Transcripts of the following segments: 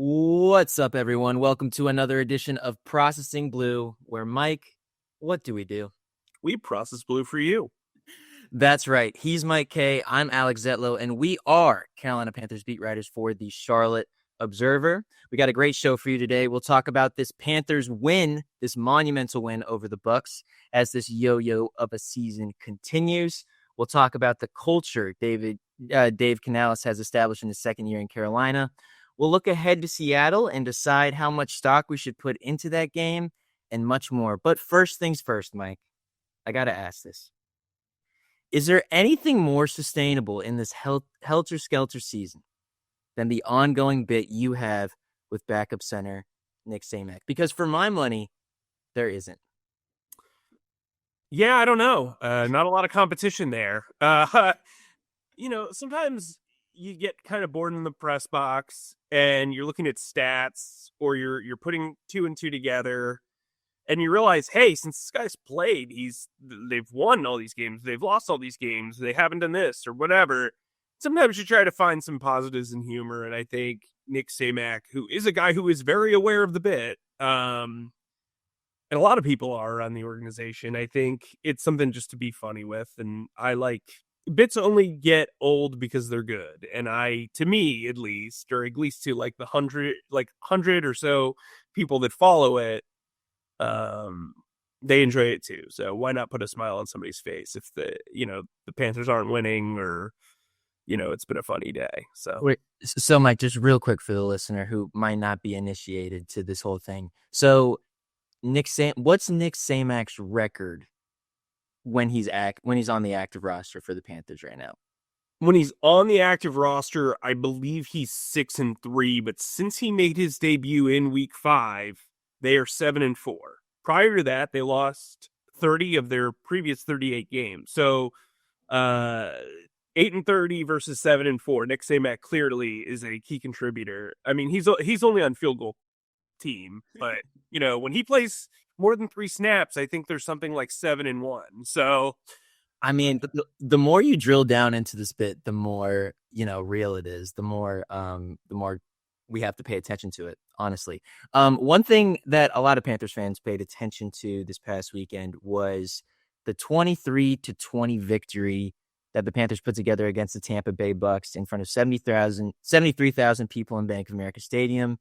What's up, everyone? Welcome to another edition of Processing Blue, where Mike, what do we do? We process blue for you. That's right. He's Mike Kaye. I'm Alex Zietlow, and we are Carolina Panthers beat writers for the Charlotte Observer. We got a great show for you today. We'll talk about this Panthers win, this monumental win over the Bucs, as this yo-yo of a season continues. We'll talk about the culture Dave Canales has established in his second year in Carolina. We'll look ahead to Seattle and decide how much stock we should put into that game and much more. But first things first, Mike, I got to ask this. Is there anything more sustainable in this helter-skelter season than the ongoing bit you have with backup center Nick Samak? Because for my money, there isn't. Yeah, I don't know. Not a lot of competition there. Sometimes you get kind of bored in the press box and you're looking at stats or you're putting two and two together and you realize, hey, since this guy's played, they've won all these games, they've lost all these games, they haven't done this or whatever. Sometimes you try to find some positives and humor, and I think Nick Samak, who is a guy who is very aware of the bit, and a lot of people are around the organization, I think it's something just to be funny with, and I like bits only get old because they're good, and to me at least, or at least to like the 100 or so people that follow it, they enjoy it too. So why not put a smile on somebody's face if the Panthers aren't winning, or it's been a funny day. So Mike, just real quick for the listener who might not be initiated to this whole thing. So what's Nick Samak's record when he's on the active roster for the Panthers right now? When he's on the active roster, I believe he's 6-3, but since he made his debut in week 5, they are 7-4. Prior to that, they lost 30 of their previous 38 games. So 8-30 versus 7-4. Nick Samak clearly is a key contributor. I mean, he's only on field goal team, but when he plays more than 3 snaps, I think there's something like 7-1. So, I mean, the more you drill down into this bit, the more real it is. The more we have to pay attention to it. Honestly, one thing that a lot of Panthers fans paid attention to this past weekend was the 23-20 victory that the Panthers put together against the Tampa Bay Bucs in front of 73,000 people in Bank of America Stadium.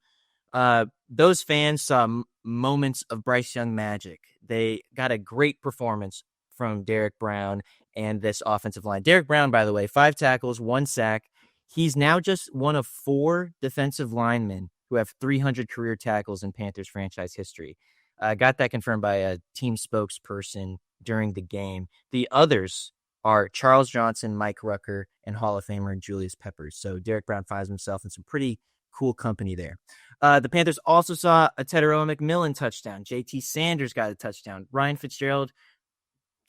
Those fans saw moments of Bryce Young magic. They got a great performance from Derek Brown and this offensive line. Derek Brown, by the way, 5 tackles, 1 sack. He's now just one of 4 defensive linemen who have 300 career tackles in Panthers franchise history. Got that confirmed by a team spokesperson during the game. The others are Charles Johnson, Mike Rucker, and Hall of Famer Julius Peppers. So Derek Brown finds himself in some pretty cool company there. The Panthers also saw a Tetairoa McMillan touchdown. JT Sanders got a touchdown. Ryan Fitzgerald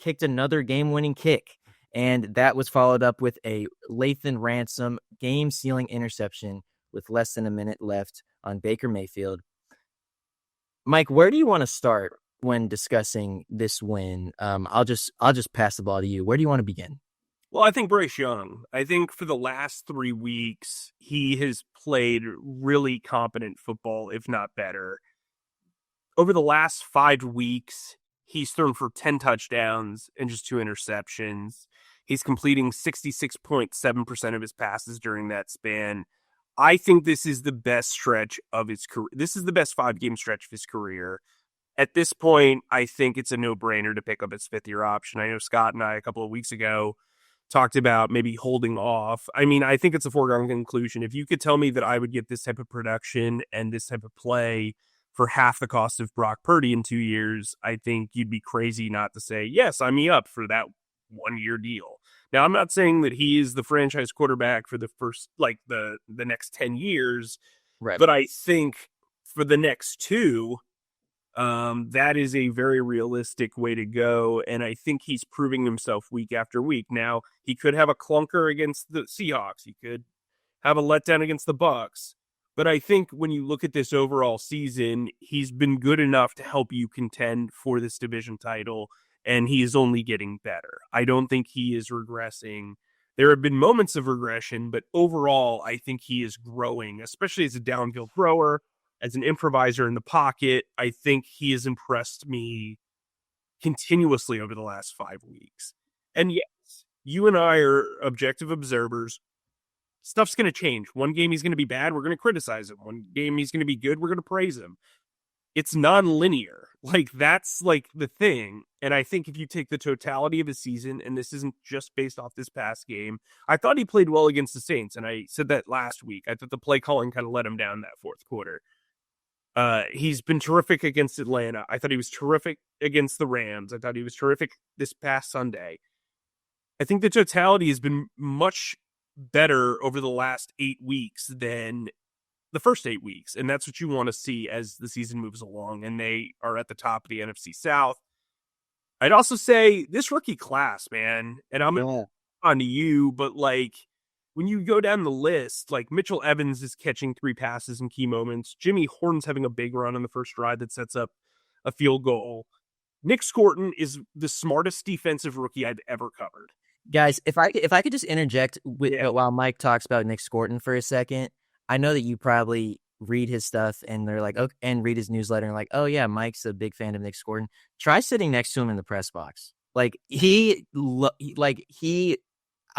kicked another game-winning kick, and that was followed up with a Lathan Ransom game-sealing interception with less than a minute left on Baker Mayfield. Mike, where do you want to start when discussing this win? I'll just pass the ball to you. Where do you want to begin? Well, I think Bryce Young. I think for the last 3 weeks, he has played really competent football, if not better. Over the last 5 weeks, he's thrown for 10 touchdowns and just 2 interceptions. He's completing 66.7% of his passes during that span. I think this is the best stretch of his career. This is the best 5-game stretch of his career. At this point, I think it's a no-brainer to pick up his 5th-year option. I know Scott and I a couple of weeks ago talked about maybe holding off. I mean, I think it's a foregone conclusion. If you could tell me that I would get this type of production and this type of play for half the cost of Brock Purdy in 2 years, I think you'd be crazy not to say, yes, sign me up for that 1-year deal. Now, I'm not saying that he is the franchise quarterback for the first, the next 10 years, right? But I think for the next 2, that is a very realistic way to go, and I think he's proving himself week after week. Now, he could have a clunker against the Seahawks. He could have a letdown against the Bucs. But I think when you look at this overall season, he's been good enough to help you contend for this division title, and he is only getting better. I don't think he is regressing. There have been moments of regression, but overall, I think he is growing, especially as a downfield thrower, as an improviser in the pocket. I think he has impressed me continuously over the last 5 weeks. And yes, you and I are objective observers. Stuff's going to change. One game he's going to be bad, we're going to criticize him. One game he's going to be good, we're going to praise him. It's non-linear. Like, that's like the thing. And I think if you take the totality of his season, and this isn't just based off this past game, I thought he played well against the Saints, and I said that last week. I thought the play calling kind of let him down that fourth quarter. He's been terrific against Atlanta. I thought he was terrific against the Rams. I thought he was terrific this past Sunday. I think the totality has been much better over the last 8 weeks than the first 8 weeks. And that's what you want to see as the season moves along. And they are at the top of the NFC South. I'd also say this rookie class, man, and I'm on to you, but like, when you go down the list, like Mitchell Evans is catching 3 passes in key moments. Jimmy Horton's having a big run on the first drive that sets up a field goal. Nick Scorton is the smartest defensive rookie I've ever covered. Guys, if I could just interject while Mike talks about Nick Scorton for a second. I know that you probably read his stuff and they're like, okay, and read his newsletter and like, oh yeah, Mike's a big fan of Nick Scorton. Try sitting next to him in the press box. I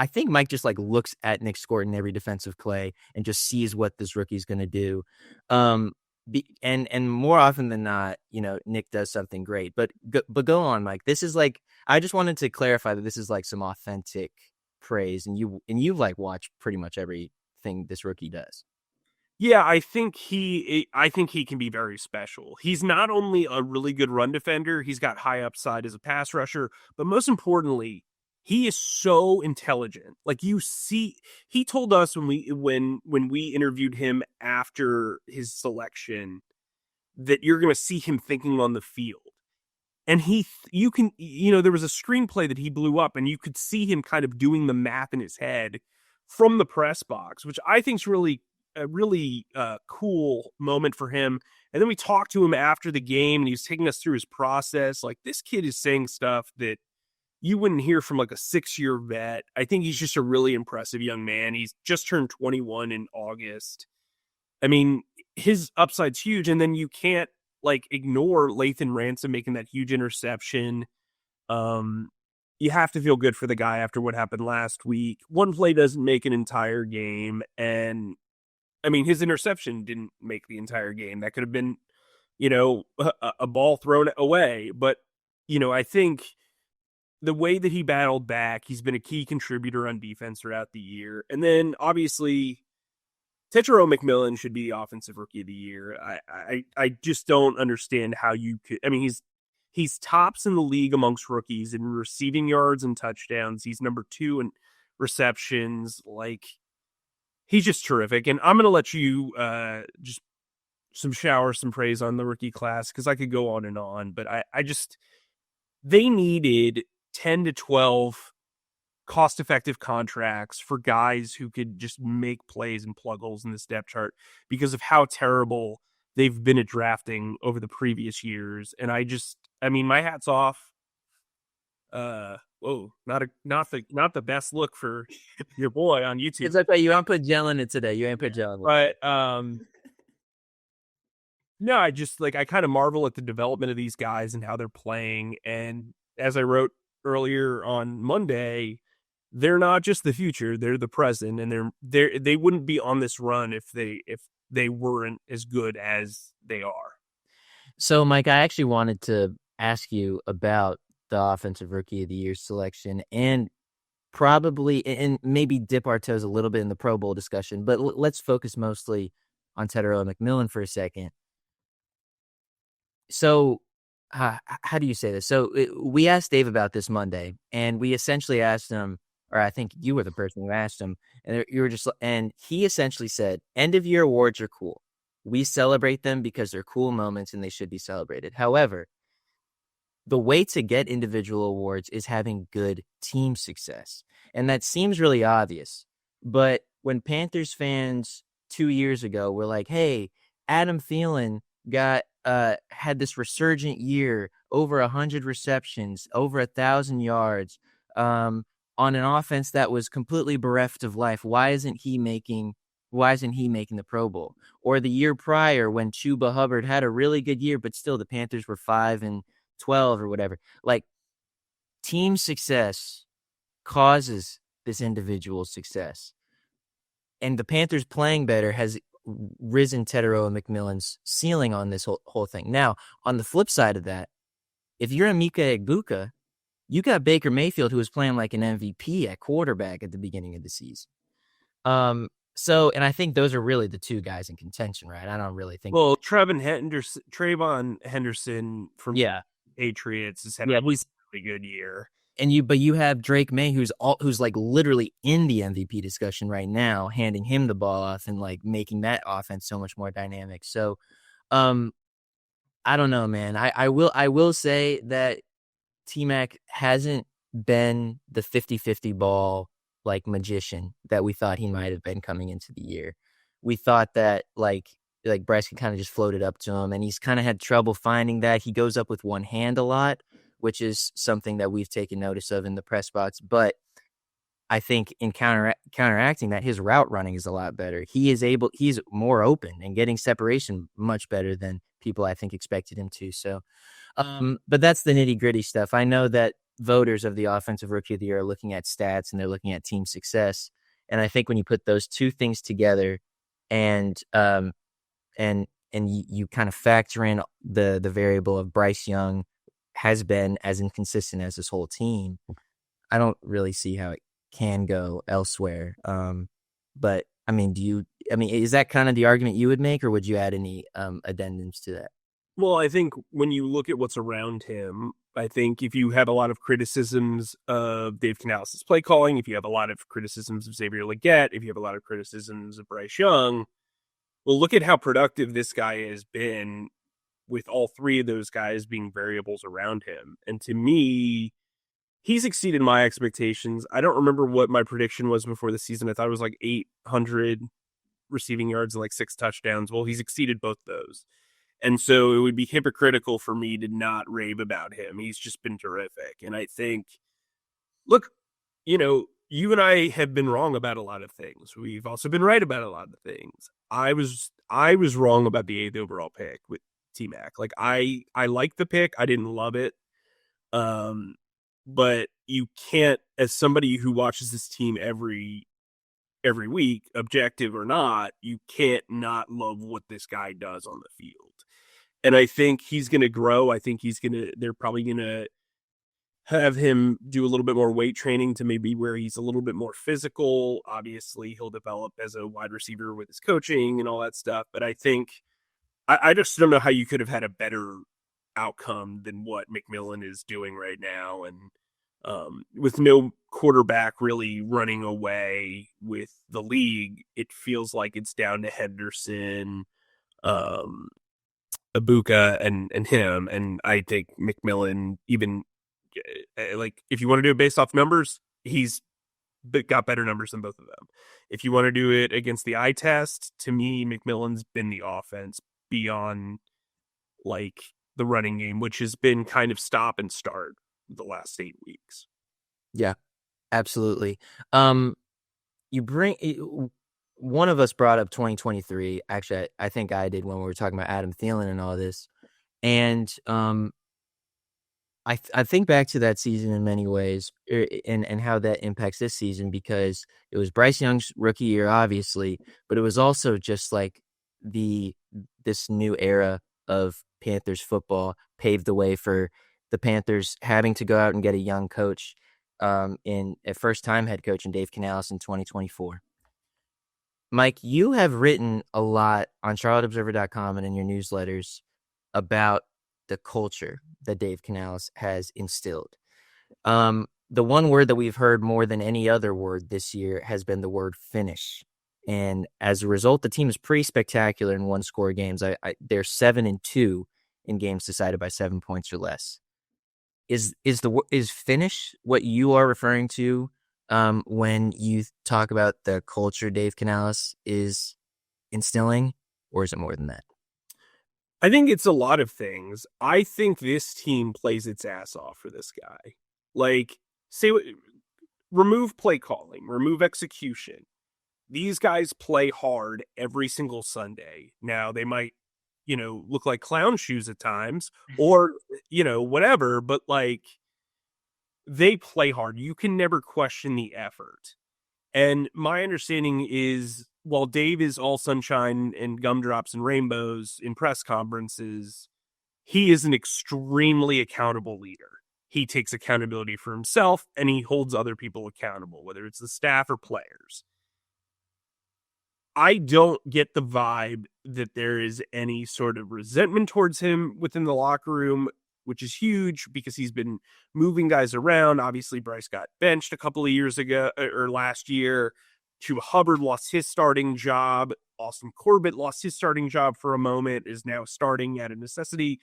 think Mike just like looks at Nick Scorton every defensive play and just sees what this rookie's going to do. And more often than not, Nick does something great. But go on, Mike. This is like, I just wanted to clarify that this is like some authentic praise, and you like watch pretty much everything this rookie does. Yeah, I think he can be very special. He's not only a really good run defender, he's got high upside as a pass rusher, but most importantly, he is so intelligent. Like, you see, he told us when we interviewed him after his selection that you're going to see him thinking on the field. And there was a screenplay that he blew up, and you could see him kind of doing the math in his head from the press box, which I think is a really cool moment for him. And then we talked to him after the game, and he was taking us through his process. Like, this kid is saying stuff that you wouldn't hear from like a 6-year vet. I think he's just a really impressive young man. He's just turned 21 in August. I mean, his upside's huge. And then you can't like ignore Lathan Ransom making that huge interception. You have to feel good for the guy after what happened last week. One play doesn't make an entire game. And I mean, his interception didn't make the entire game. That could have been, a ball thrown away. But, I think the way that he battled back, he's been a key contributor on defense throughout the year. And then obviously Tetairoa McMillan should be the offensive rookie of the year. I just don't understand how you could. I mean, he's tops in the league amongst rookies in receiving yards and touchdowns. He's number 2 in receptions. Like, he's just terrific. And I'm going to let you just some praise on the rookie class, because I could go on and on, but they needed 10 to 12 cost-effective contracts for guys who could just make plays and plug holes in this depth chart because of how terrible they've been at drafting over the previous years. And my hat's off. Whoa, not the best look for your boy on YouTube. It's okay. You ain't put gel in it today. You ain't put gel in it. But no, I kind of marvel at the development of these guys and how they're playing. And as I wrote earlier on Monday, they're not just the future; they're the present, and they wouldn't be on this run if they weren't as good as they are. So, Mike, I actually wanted to ask you about the offensive rookie of the year selection, and maybe dip our toes a little bit in the Pro Bowl discussion, but let's focus mostly on Tetairoa McMillan for a second. So, how do you say this? So we asked Dave about this Monday, and we essentially asked him, or I think you were the person who asked him, and he essentially said, end of year awards are cool. We celebrate them because they're cool moments and they should be celebrated. However, the way to get individual awards is having good team success. And that seems really obvious. But when Panthers fans 2 years ago were like, hey, Adam Thielen had this resurgent year, over 100 receptions, over 1,000 yards, on on an offense that was completely bereft of life. Why isn't he making the Pro Bowl? Or the year prior when Chuba Hubbard had a really good year, but still the Panthers were 5-12 or whatever. Like, team success causes this individual success. And the Panthers playing better has risen Tetairoa McMillan's ceiling on this whole thing. Now, on the flip side of that, if you're Emeka Egbuka, you got Baker Mayfield, who was playing like an MVP at quarterback at the beginning of the season. And I think those are really the two guys in contention, right? I don't really think. Well, Trayvon Henderson from Patriots has had a really good year. But you have Drake May, who's like literally in the MVP discussion right now, handing him the ball off and like making that offense so much more dynamic. So, I don't know, man. I will say that T-Mac hasn't been the 50-50 ball like magician that we thought he might have been coming into the year. We thought that like Bryce could kind of just float it up to him, and he's kind of had trouble finding that. He goes up with one hand a lot, which is something that we've taken notice of in the press box. But I think in counteracting that, his route running is a lot better. He's more open and getting separation much better than people I think expected him to. So, but that's the nitty gritty stuff. I know that voters of the Offensive Rookie of the Year are looking at stats and they're looking at team success. And I think when you put those two things together and you kind of factor in the variable of Bryce Young has been as inconsistent as this whole team, I don't really see how it can go elsewhere. But I mean, is that kind of the argument you would make, or would you add any addendums to that? Well, I think when you look at what's around him, I think if you have a lot of criticisms of Dave Canales' play calling, if you have a lot of criticisms of Xavier Legette, if you have a lot of criticisms of Bryce Young, well, look at how productive this guy has been with all three of those guys being variables around him. And to me, he's exceeded my expectations. I don't remember what my prediction was before the season. I thought it was like 800 receiving yards and like 6 touchdowns. Well, he's exceeded both those. And so it would be hypocritical for me to not rave about him. He's just been terrific. And I think, look, you and I have been wrong about a lot of things. We've also been right about a lot of things. I was wrong about the 8th overall pick with T-Mac. Like, I liked the pick. I didn't love it. But you can't, as somebody who watches this team every week, objective or not, you can't not love what this guy does on the field. And I think he's going to grow. I think they're probably going to have him do a little bit more weight training to maybe where he's a little bit more physical. Obviously, he'll develop as a wide receiver with his coaching and all that stuff. But I think, I just don't know how you could have had a better outcome than what McMillan is doing right now. And with no quarterback really running away with the league, it feels like it's down to Henderson, Ibuka, and him. And I think McMillan, even like, if you want to do it based off numbers, he's got better numbers than both of them. If you want to do it against the eye test, to me, McMillan's been the offense beyond like the running game, which has been kind of stop and start the last 8 weeks. Yeah, absolutely. One of us brought up 2023. Actually, I think I did when we were talking about Adam Thielen and all this. And I think back to that season in many ways, and how that impacts this season, because it was Bryce Young's rookie year, obviously, but it was also just like this new era of Panthers football paved the way for the Panthers having to go out and get a young coach, in a first-time head coach in Dave Canales in 2024. Mike, you have written a lot on CharlotteObserver.com and in your newsletters about the culture that Dave Canales has instilled. The one word that we've heard more than any other word this year has been the word finish. And as a result, the team is pretty spectacular in one-score games. They're 7-2 in games decided by 7 points or less. Is finish what you are referring to when you talk about the culture Dave Canales is instilling, or is it more than that? I think it's a lot of things. I think this team plays its ass off for this guy. Like, remove play calling, remove execution. These guys play hard every single Sunday. Now they might, look like clown shoes at times or, whatever, but like they play hard. You can never question the effort. And my understanding is while Dave is all sunshine and gumdrops and rainbows in press conferences, he is an extremely accountable leader. He takes accountability for himself and he holds other people accountable, whether it's the staff or players. I don't get the vibe that there is any sort of resentment towards him within the locker room, which is huge because he's been moving guys around. Obviously, Bryce got benched a couple of years ago or last year. Chuba Hubbard lost his starting job. Austin Corbett lost his starting job for a moment, is now starting out of necessity.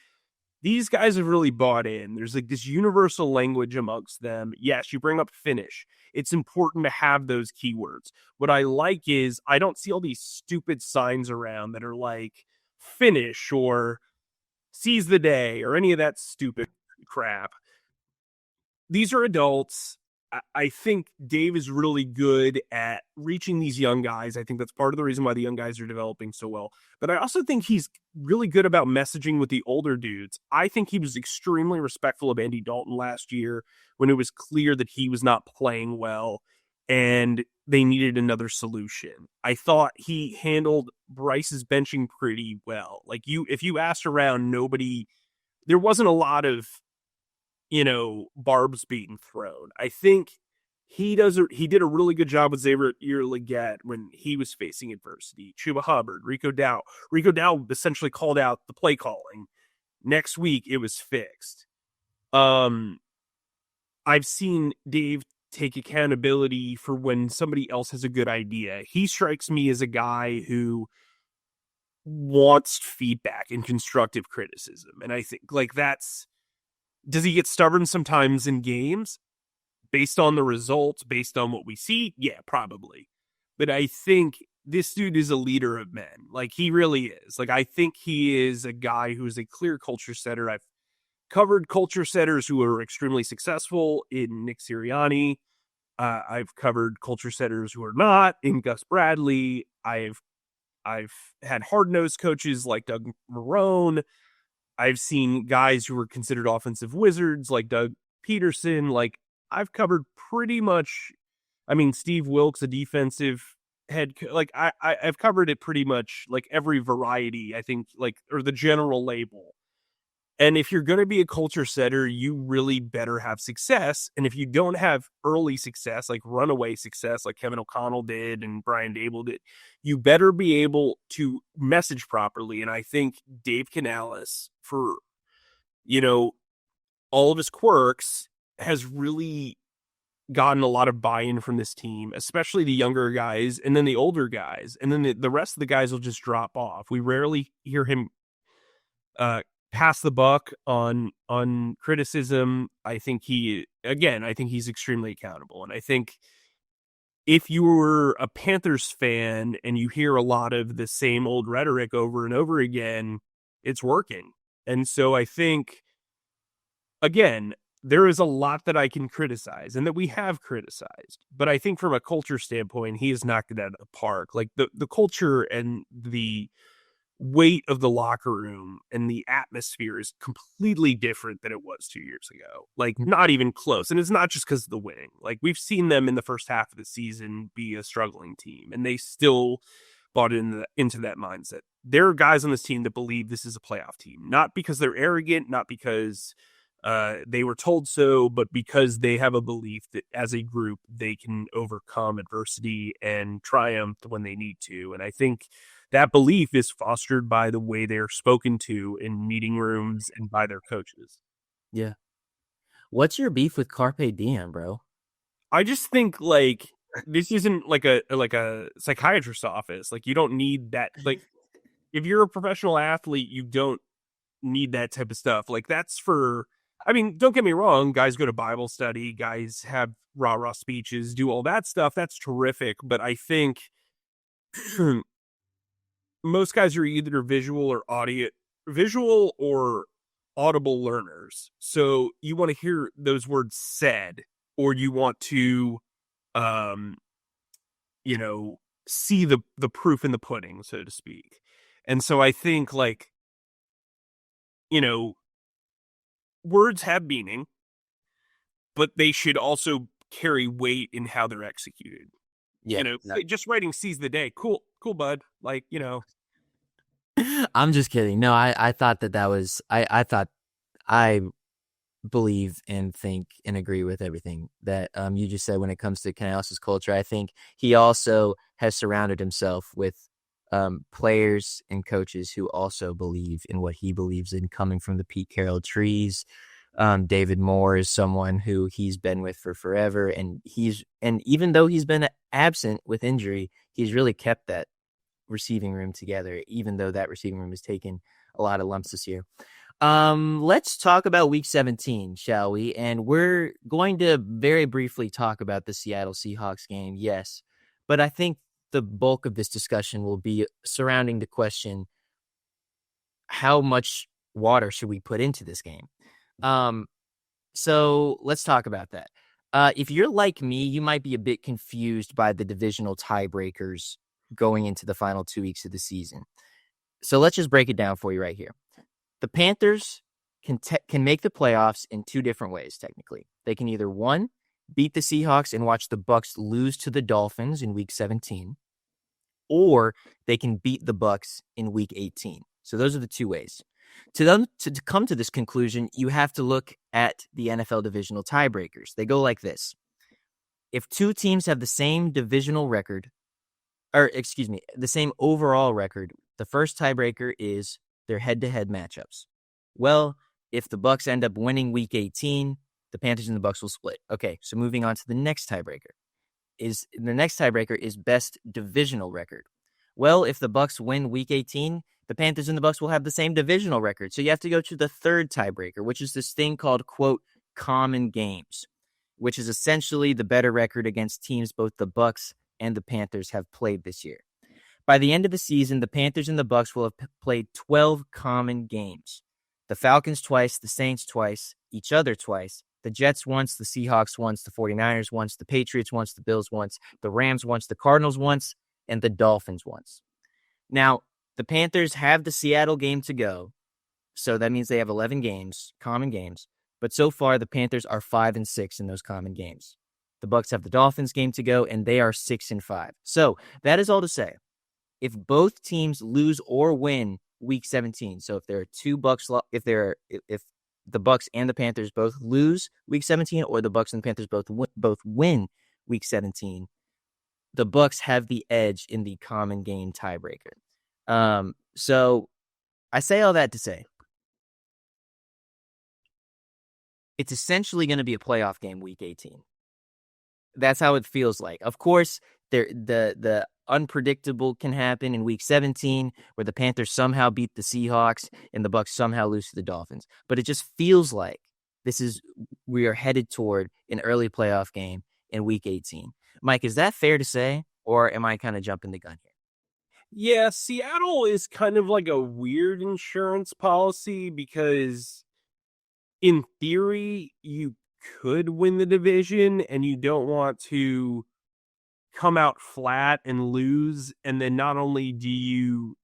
These guys have really bought in. There's like this universal language amongst them. Yes, you bring up finish. It's important to have those keywords. What I like is I don't see all these stupid signs around that are like finish or seize the day or any of that stupid crap. These are adults. I think Dave is really good at reaching these young guys. I think that's part of the reason why the young guys are developing so well. But I also think he's really good about messaging with the older dudes. I think he was extremely respectful of Andy Dalton last year when it was clear that he was not playing well and they needed another solution. I thought he handled Bryce's benching pretty well. Like if you asked around, there wasn't a lot of barbs being thrown. I think he did a really good job with Xavier Legette when he was facing adversity. Chuba Hubbard, Rico Dow essentially called out the play calling. Next week it was fixed. I've seen Dave take accountability for when somebody else has a good idea. He strikes me as a guy who wants feedback and constructive criticism. And I think like does he get stubborn sometimes in games based on the results, based on what we see? Yeah, probably. But I think this dude is a leader of men. Like he really is. Like I think he is a guy who is a clear culture setter. I've covered culture setters who are extremely successful in Nick Sirianni. I've covered culture setters who are not in Gus Bradley. I've had hard-nosed coaches like Doug Marrone. I've seen guys who were considered offensive wizards like Doug Peterson. Like I've covered pretty much, Steve Wilkes, a defensive head, like I've covered it pretty much like every variety, I think, like, or the general label. And if you're going to be a culture setter, you really better have success. And if you don't have early success, like runaway success, like Kevin O'Connell did and Brian Dable did, you better be able to message properly. And I think Dave Canales, for, all of his quirks, has really gotten a lot of buy-in from this team, especially the younger guys and then the older guys. And then the rest of the guys will just drop off. We rarely hear him pass the buck on criticism. I think he's extremely accountable. And I think if you were a Panthers fan and you hear a lot of the same old rhetoric over and over again, it's working. And so I think, again, there is a lot that I can criticize and that we have criticized. But I think from a culture standpoint, he has knocked it out of the park. Like the culture and the weight of the locker room and the atmosphere is completely different than it was 2 years ago. Like not even close. And it's not just because of the winning. Like we've seen them in the first half of the season be a struggling team and they still bought into that mindset. There are guys on this team that believe this is a playoff team, not because they're arrogant, not because they were told so, but because they have a belief that as a group, they can overcome adversity and triumph when they need to. And I think that belief is fostered by the way they're spoken to in meeting rooms and by their coaches. Yeah. What's your beef with Carpe Diem, bro? I just think like this isn't like a psychiatrist's office. Like you don't need that. Like if you're a professional athlete, you don't need that type of stuff. Like that's for, don't get me wrong. Guys go to Bible study, guys have rah-rah speeches, do all that stuff. That's terrific. But I think most guys are either visual or audible learners. So you want to hear those words said, or you want to um, you know, see the proof in the pudding, so to speak. And so I think like, you know, words have meaning, but they should also carry weight in how they're executed. Yeah, no. Just writing "seize the day," cool, cool, bud. Like, I'm just kidding. No, I thought that was I thought I believe and think and agree with everything that you just said when it comes to Canales' culture. I think he also has surrounded himself with players and coaches who also believe in what he believes in, coming from the Pete Carroll trees. David Moore is someone who he's been with for forever, and even though he's been absent with injury, he's really kept that receiving room together, even though that receiving room has taken a lot of lumps this year. Let's talk about week 17, shall we? And we're going to very briefly talk about the Seattle Seahawks game, yes. But I think the bulk of this discussion will be surrounding the question, how much water should we put into this game? So let's talk about that. If you're like me, you might be a bit confused by the divisional tiebreakers going into the final 2 weeks of the season. So let's just break it down for you right here. The Panthers can make the playoffs in two different ways, technically. They can either, one, beat the Seahawks and watch the Bucs lose to the Dolphins in week 17, or they can beat the Bucs in week 18. So those are the two ways. To come to this conclusion, you have to look at the NFL divisional tiebreakers. They go like this. If two teams have the same divisional record, the same overall record, the first tiebreaker is their head-to-head matchups. Well, if the Bucs end up winning week 18, the Panthers and the Bucs will split. Okay, so moving on to the next tiebreaker. The next tiebreaker is best divisional record. Well, if the Bucs win week 18, the Panthers and the Bucs will have the same divisional record. So you have to go to the third tiebreaker, which is this thing called, quote, common games, which is essentially the better record against teams both the Bucs and the Panthers have played this year. By the end of the season, the Panthers and the Bucs will have played 12 common games. The Falcons twice, the Saints twice, each other twice, the Jets once, the Seahawks once, the 49ers once, the Patriots once, the Bills once, the Rams once, the Cardinals once, and the Dolphins once. Now, the Panthers have the Seattle game to go, so that means they have 11 games, common games, but so far the Panthers are 5-6 in those common games. The Bucs have the Dolphins game to go, and they are 6-5. So that is all to say, if both teams lose or win week 17, so if there are two Bucs, if the Bucs and the Panthers both lose week 17, or the Bucs and the Panthers both win week 17, the Bucs have the edge in the common game tiebreaker. So I say all that to say, it's essentially going to be a playoff game week 18. That's how it feels like. Of course, the unpredictable can happen in week 17, where the Panthers somehow beat the Seahawks and the Bucs somehow lose to the Dolphins. But it just feels like we are headed toward an early playoff game in week 18. Mike, is that fair to say, or am I kind of jumping the gun here? Yeah, Seattle is kind of like a weird insurance policy because in theory, you could win the division and you don't want to come out flat and lose. And then not only do you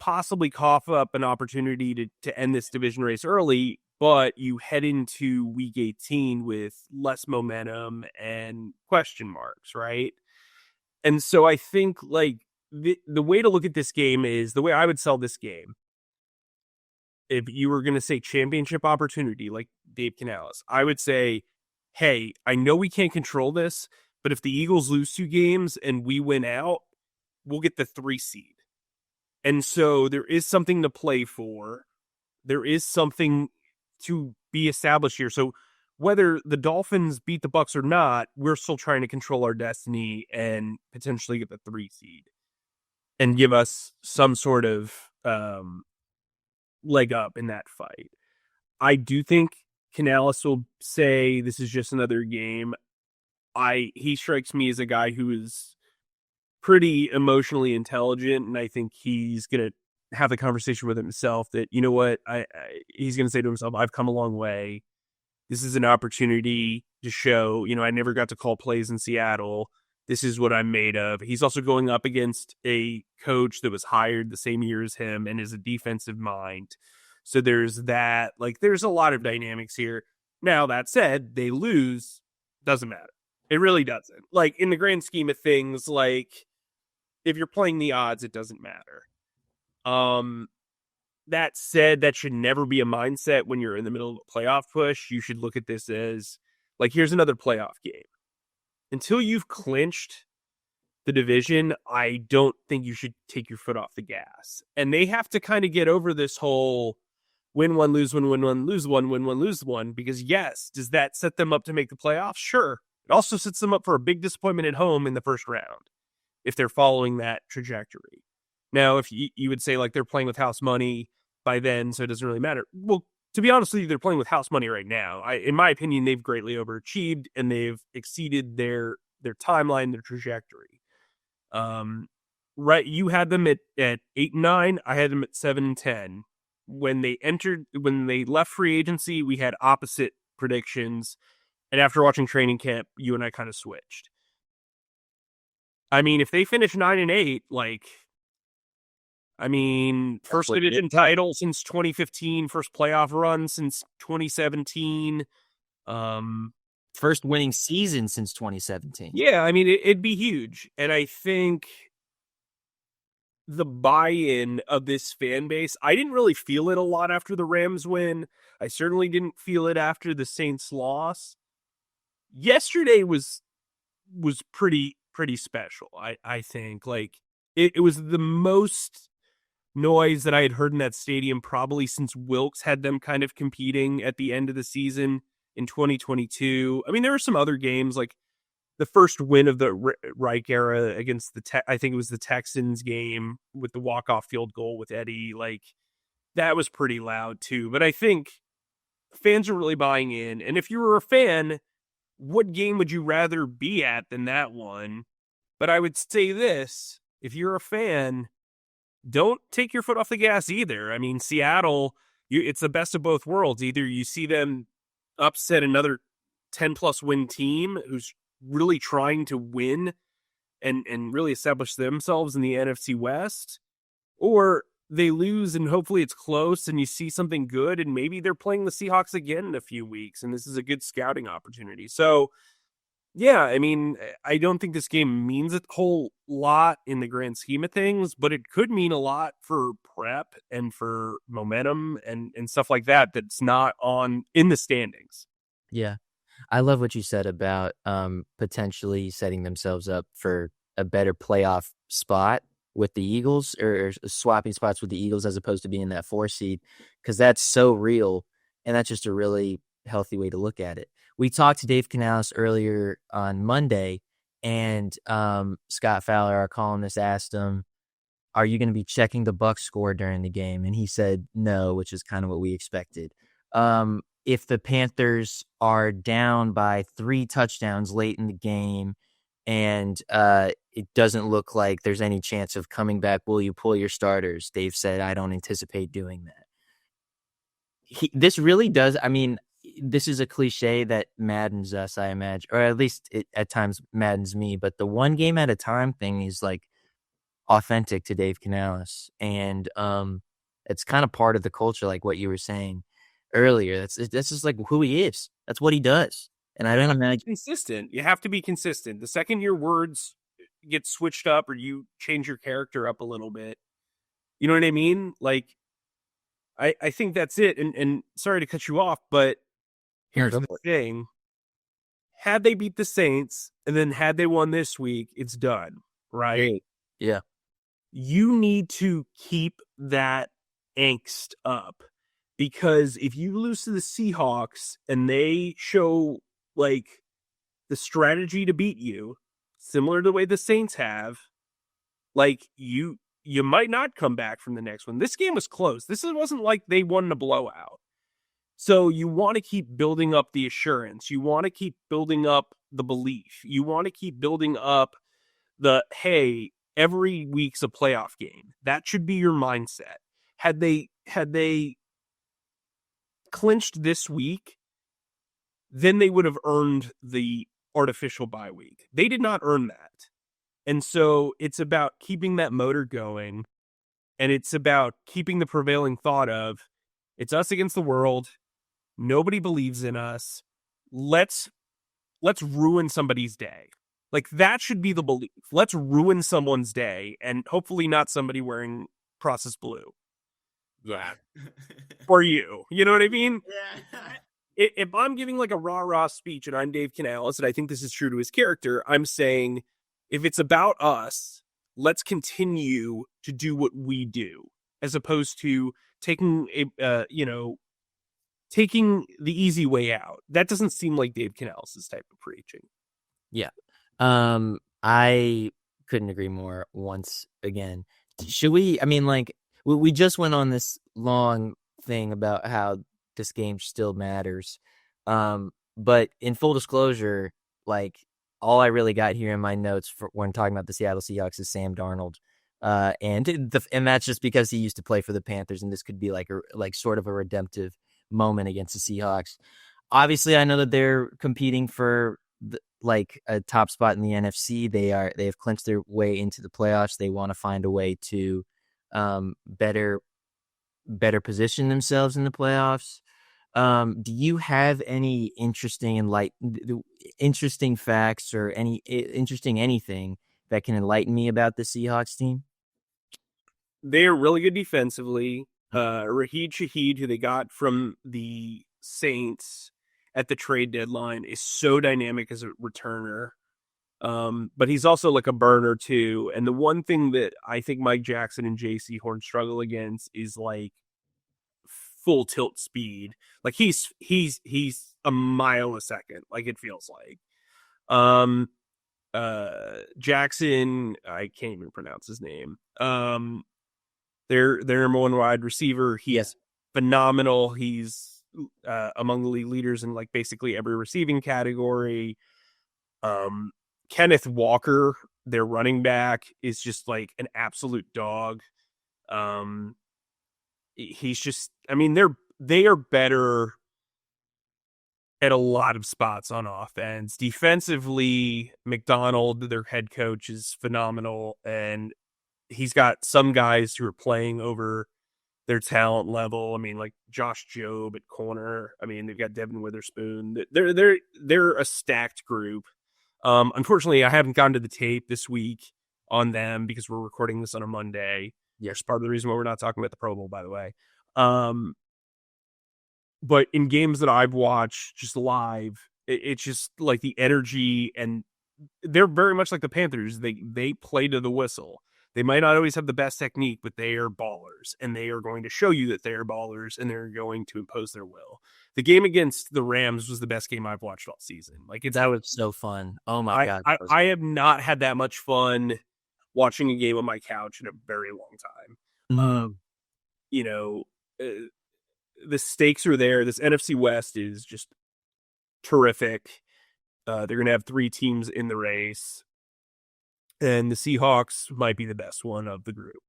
possibly cough up an opportunity to end this division race early, but you head into week 18 with less momentum and question marks, right? And so I think like the way to look at this game is the way I would sell this game. If you were going to say championship opportunity, like Dave Canales, I would say, hey, I know we can't control this, but if the Eagles lose 2 games and we win out, we'll get the 3 seed. And so there is something to play for. There is something to be established here. So whether the Dolphins beat the Bucs or not, we're still trying to control our destiny and potentially get the 3 seed and give us some sort of leg up in that fight. I do think Canales will say this is just another game. He strikes me as a guy who is pretty emotionally intelligent, and I think he's gonna have the conversation with himself that, you know what, he's gonna say to himself, I've come a long way. This is an opportunity to show, I never got to call plays in Seattle. This is what I'm made of. He's also going up against a coach that was hired the same year as him and is a defensive mind. So there's that. Like, there's a lot of dynamics here. Now, that said, they lose, doesn't matter. It really doesn't. Like, in the grand scheme of things, like, if you're playing the odds, it doesn't matter. That said, that should never be a mindset when you're in the middle of a playoff push. You should look at this as, like, here's another playoff game. Until you've clinched the division, I don't think you should take your foot off the gas. And they have to kind of get over this whole win one, lose one, win one, lose one, win one, lose one. Because yes, does that set them up to make the playoffs? Sure. It also sets them up for a big disappointment at home in the first round if they're following that trajectory. Now, if you would say, like, they're playing with house money by then, so it doesn't really matter. Well, to be honest with you, they're playing with house money right now. In my opinion, they've greatly overachieved and they've exceeded their timeline, their trajectory. Right, you had them at 8-9. I had them at 7-10. When they left free agency, we had opposite predictions. And after watching training camp, you and I kind of switched. I mean, if they finish 9-8, like, first division title since 2015, first playoff run since 2017. First winning season since 2017. Yeah, it'd be huge. And I think the buy-in of this fan base, I didn't really feel it a lot after the Rams win. I certainly didn't feel it after the Saints loss. Yesterday was pretty special. I think, like, it was the most noise that I had heard in that stadium probably since Wilkes had them kind of competing at the end of the season in 2022. There were some other games, like the first win of the Reich era against I think it was the Texans game with the walk-off field goal with Eddie. Like, that was pretty loud too. But I think fans are really buying in. And if you were a fan, what game would you rather be at than that one? But I would say this, if you're a fan, don't take your foot off the gas either. Seattle, it's the best of both worlds. Either you see them upset another 10-plus win team who's really trying to win and really establish themselves in the NFC West, or they lose and hopefully it's close and you see something good and maybe they're playing the Seahawks again in a few weeks and this is a good scouting opportunity. So, yeah, I don't think this game means a whole lot in the grand scheme of things, but it could mean a lot for prep and for momentum and stuff like that that's not in the standings. Yeah. I love what you said about potentially setting themselves up for a better playoff spot with the Eagles, or swapping spots with the Eagles as opposed to being that 4 seed, because that's so real, and that's just a really healthy way to look at it. We talked to Dave Canales earlier on Monday, and Scott Fowler, our columnist, asked him, are you going to be checking the Bucs score during the game? And he said no, which is kind of what we expected. If the Panthers are down by 3 touchdowns late in the game and it doesn't look like there's any chance of coming back, will you pull your starters? Dave said, I don't anticipate doing that. This really does. This is a cliche that maddens us, I imagine, or at least it at times maddens me. But the one game at a time thing is like authentic to Dave Canales. And it's kind of part of the culture, like what you were saying earlier. That's just like who he is. That's what he does. And I don't imagine consistent. You have to be consistent. The second your words get switched up or you change your character up a little bit, you know what I mean? Like, I think that's it. And sorry to cut you off, but here's the thing. Had they beat the Saints and then had they won this week, it's done, right? Yeah. You need to keep that angst up, because if you lose to the Seahawks and they show like the strategy to beat you, similar to the way the Saints have, like you might not come back from the next one. This game was close. This wasn't like they won a blowout. So you want to keep building up the assurance. You want to keep building up the belief. You want to keep building up the, hey, every week's a playoff game. That should be your mindset. Had they clinched this week, then they would have earned the artificial bye week. They did not earn that. And so it's about keeping that motor going, and it's about keeping the prevailing thought of it's us against the world. Nobody believes in us. Let's ruin somebody's day. Like, that should be the belief. Let's ruin someone's day, and hopefully not somebody wearing process blue. Yeah. For you. You know what I mean? Yeah. If I'm giving like a rah-rah speech and I'm Dave Canales, and I think this is true to his character, I'm saying, if it's about us, let's continue to do what we do, as opposed to taking taking the easy way out. That doesn't seem like Dave Canales' type of preaching. Yeah. I couldn't agree more once again. Should we, I mean, like, we just went on this long thing about how this game still matters. But in full disclosure, like, all I really got here in my notes for when talking about the Seattle Seahawks is Sam Darnold. And that's just because he used to play for the Panthers, and this could be like sort of a redemptive moment against the Seahawks. Obviously, I know that they're competing for a top spot in the NFC. They have clinched their way into the playoffs. They want to find a way to better position themselves in the playoffs. Do you have any interesting facts or any interesting anything that can enlighten me about the Seahawks team? They are really good defensively. Raheed Shaheed, who they got from the Saints at the trade deadline, is so dynamic as a returner. But he's also like a burner too. And the one thing that I think Mike Jackson and JC Horn struggle against is like full tilt speed. Like he's a mile a second, like it feels like. Jackson, I can't even pronounce his name. Their number one wide receiver, he's phenomenal. He's among the league leaders in like basically every receiving category. Kenneth Walker, their running back, is just like an absolute dog. He's just, I mean, they are better at a lot of spots on offense. Defensively, McDonald, their head coach, is phenomenal, and he's got some guys who are playing over their talent level. I mean, like Josh Jobe at corner. I mean, they've got Devin Witherspoon. They're a stacked group. Unfortunately, I haven't gotten to the tape this week on them because we're recording this on a Monday. Yes, part of the reason why we're not talking about the Pro Bowl, by the way. But in games that I've watched just live, it's just like the energy, and they're very much like the Panthers. They play to the whistle. They might not always have the best technique, but they are ballers, and they are going to show you that they are ballers, and they're going to impose their will. The game against the Rams was the best game I've watched all season. Like that was so fun. Oh my God. I have not had that much fun watching a game on my couch in a very long time. The stakes are there. This NFC West is just terrific. They're going to have 3 teams in the race, and the Seahawks might be the best one of the group.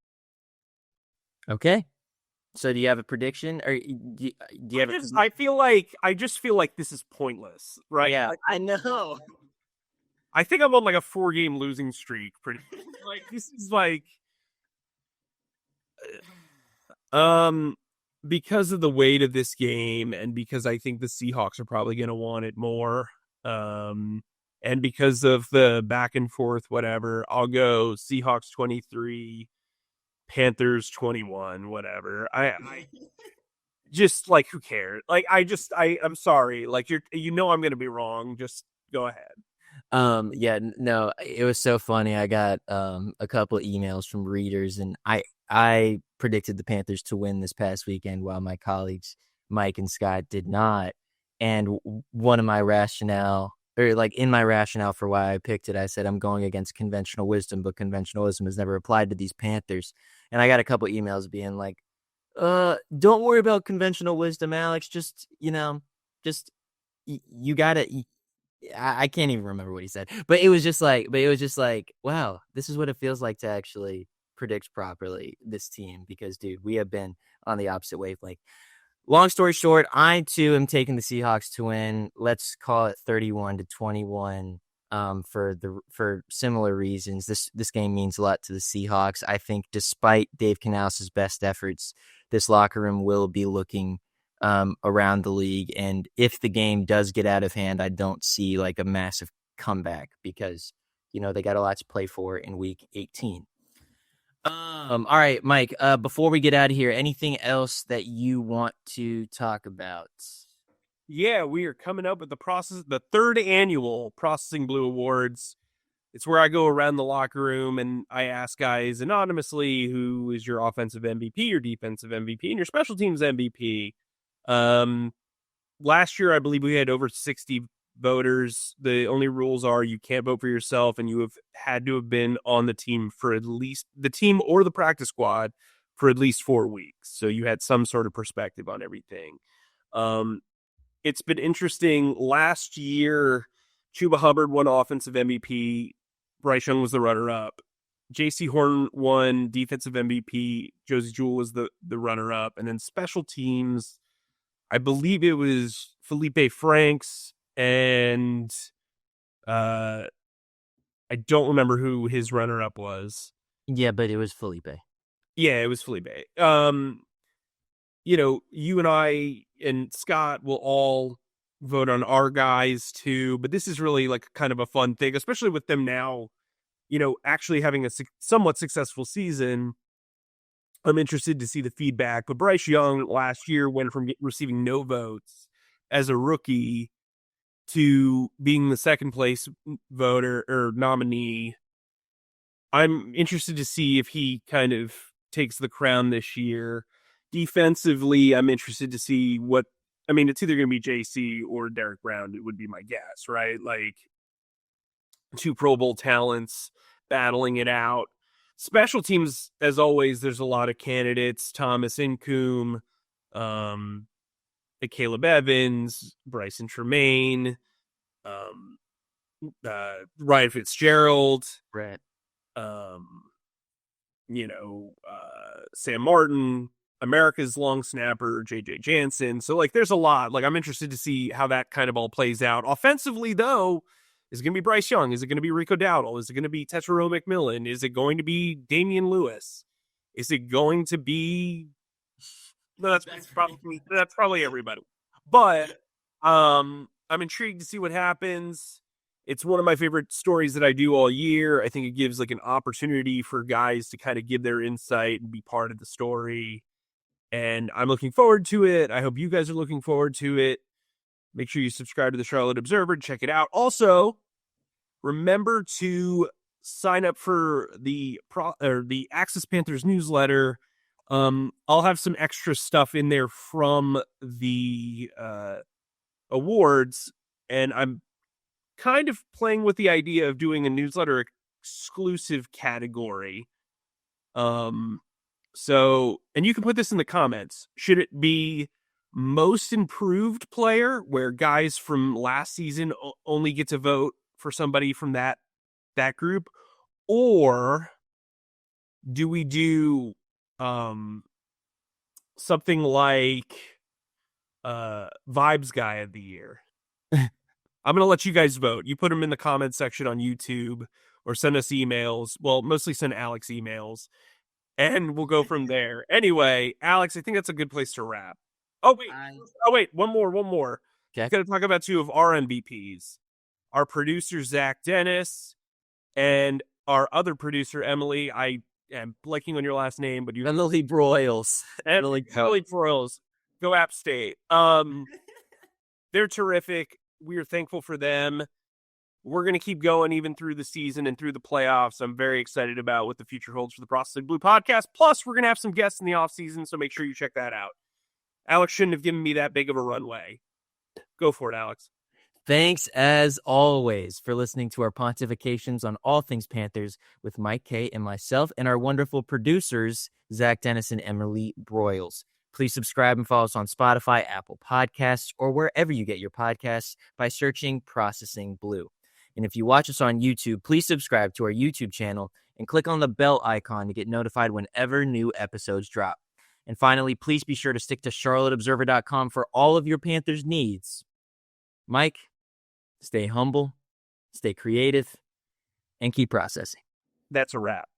Okay. So do you have a prediction, or do you have? I just feel like this is pointless, right? Yeah, I know. I think I'm on like a 4-game losing streak. Pretty like this is like, because of the weight of this game, and because I think the Seahawks are probably going to want it more, and because of the back and forth, whatever, I'll go Seahawks 23, Panthers 21, whatever. I just like, who cares? Like, I'm sorry. Like, I'm going to be wrong. Just go ahead. Yeah, no, it was so funny. I got a couple of emails from readers, and I predicted the Panthers to win this past weekend, while my colleagues Mike and Scott did not. And one of my rationale, or like in my rationale for why I picked it, I said I'm going against conventional wisdom, but conventional wisdom has never applied to these Panthers. And I got a couple of emails being like, don't worry about conventional wisdom, Alex. Just, you gotta. I can't even remember what he said, but it was just like, wow, this is what it feels like to actually predict properly this team, because dude, we have been on the opposite wavelength. long story short, I too am taking the Seahawks to win. Let's call it 31-21. For similar reasons. This game means a lot to the Seahawks. I think despite Dave Canales' best efforts, this locker room will be looking around the league. And if the game does get out of hand, I don't see like a massive comeback because, they got a lot to play for in week 18. All right, Mike, before we get out of here, anything else that you want to talk about? Yeah, we are coming up with the third annual Processing Blue Awards. It's where I go around the locker room and I ask guys anonymously who is your offensive MVP, your defensive MVP, and your special teams MVP. Last year, I believe we had over 60 voters. The only rules are you can't vote for yourself and you have had to have been on the team for at least the team or the practice squad for at least 4 weeks. So you had some sort of perspective on everything. It's been interesting. Last year, Chuba Hubbard won offensive MVP. Bryce Young was the runner-up. J.C. Horn won defensive MVP. Josie Jewell was the runner-up. And then special teams, I believe it was Felipe Franks and I don't remember who his runner-up was. Yeah, but it was Felipe. Yeah, it was Felipe. You and I and Scott will all vote on our guys too, but this is really like kind of a fun thing, especially with them now, actually having a somewhat successful season. I'm interested to see the feedback, but Bryce Young last year went from receiving no votes as a rookie to being the second place voter or nominee. I'm interested to see if he kind of takes the crown this year. Defensively, I'm interested to see it's either going to be JC or Derek Brown. It would be my guess, right? Like 2 Pro Bowl talents battling it out. Special teams, as always, there's a lot of candidates. Thomas Incoom, Caleb Evans, Bryson Tremaine, Ryan Fitzgerald, Right. Sam Martin, America's long snapper, JJ Jansen. So there's a lot. I'm interested to see how that kind of all plays out. Offensively, though, is it going to be Bryce Young? Is it going to be Rico Dowdle? Is it going to be Tetairoa McMillan? Is it going to be Damian Lewis? Is it going to be? No, that's probably everybody. But I'm intrigued to see what happens. It's one of my favorite stories that I do all year. I think it gives an opportunity for guys to kind of give their insight and be part of the story. And I'm looking forward to it. I hope you guys are looking forward to it. Make sure you subscribe to the Charlotte Observer and check it out. Also, remember to sign up for the Axis Panthers newsletter. I'll have some extra stuff in there from the awards, and I'm kind of playing with the idea of doing a newsletter exclusive category. So, and you can put this in the comments. Should it be most improved player, where guys from last season only get to vote for somebody from that group? Or do we do something like Vibes Guy of the Year? I'm going to let you guys vote. You put them in the comments section on YouTube or send us emails. Well, mostly send Alex emails. And we'll go from there. Anyway, Alex, I think that's a good place to wrap. Oh, wait. One more. Okay. Got to talk about 2 of our MVPs. Our producer, Zach Dennis, and our other producer, Emily. I am blanking on your last name, but Emily Broyles. Emily Broyles. Go App State. They're terrific. We are thankful for them. We're going to keep going even through the season and through the playoffs. I'm very excited about what the future holds for the Processing Blue podcast. Plus, we're going to have some guests in the offseason, so make sure you check that out. Alex shouldn't have given me that big of a runway. Go for it, Alex. Thanks, as always, for listening to our pontifications on all things Panthers with Mike Kaye and myself and our wonderful producers, Zach Dennis and Emily Broyles. Please subscribe and follow us on Spotify, Apple Podcasts, or wherever you get your podcasts by searching Processing Blue. And if you watch us on YouTube, please subscribe to our YouTube channel and click on the bell icon to get notified whenever new episodes drop. And finally, please be sure to stick to charlotteobserver.com for all of your Panthers needs. Mike, stay humble, stay creative, and keep processing. That's a wrap.